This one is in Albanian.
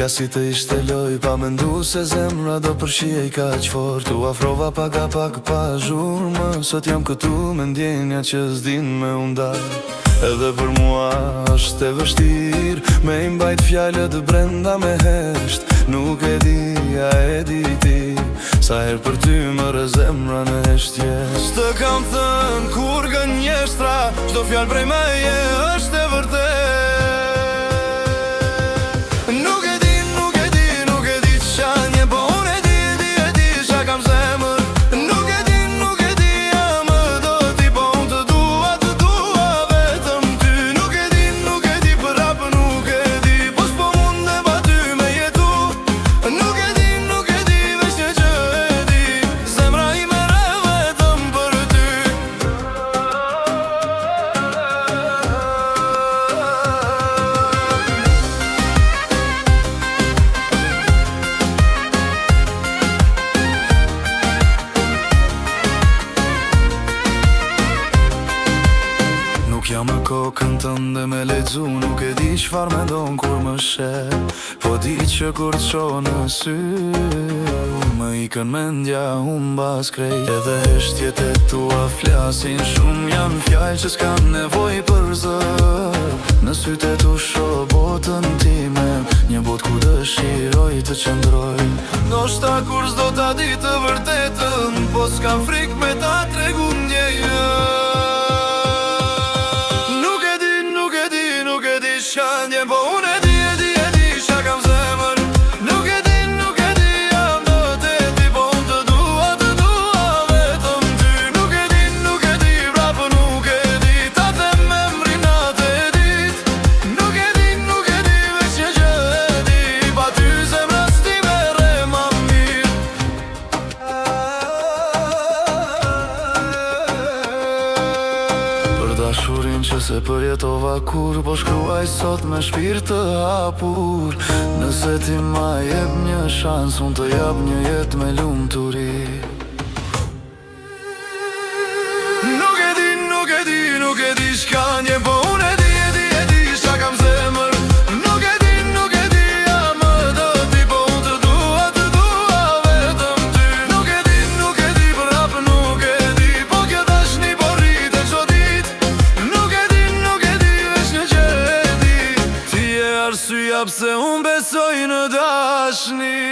Ka si të ishte loj, pa mendu se zemra do përshie i ka qfort. Tu afrova pak pa zhurmë, sot jam këtu me ndjenja që s'din me undar. Edhe për mua është e vështirë me i mbajt fjalët brenda me hesht. Nuk e di, a e di ti, sa her për ty më rë zemra në heshtje. S'të kam thënë kur gënjeshtra, çdo fjallë prej meje është e vërtet. Nuk jam në kokën tënde me lexu, nuk e di çfarë mendon kur më sheh. Po di që kur të shoh në sy, më ikën mendja humbas krejt. Edhe heshtjet e tua flasin shumë, janë fjallë që s'kam nevoj për zë. Në sytë e tu shoh botën time, një botë ku dëshiroj të qëndroj. Ndoshta kur s'do ta di të vërtetën, po s'kam frik me ta tregu ndjejën. Shëndjen, po unë e di qa kam zemër. Nuk e di, jam do të ti, po unë të dua vetëm ty. Nuk e di, prapë nuk e di, ta them me mrinat e dit. Nuk e di, veç një gjë e di, pa ty zemra s'ti mere ma mirë. Për dashurin që se përjetova kur, po shkruaj sot me shpirt të hapur. Nëse ti ma jep një shans, unë të jap një jet me lumturi. Nuk e di shka nje, po unë e di shka kam zemër. Nuk e di, jam më do ti, po unë të dua vetëm ty. Nuk e di, prapë nuk e di, po kjo dashni po rritë çdo ditë. Nuk e di, veç një gjë e di, ti e arsyeja pse unë besoj në dashni.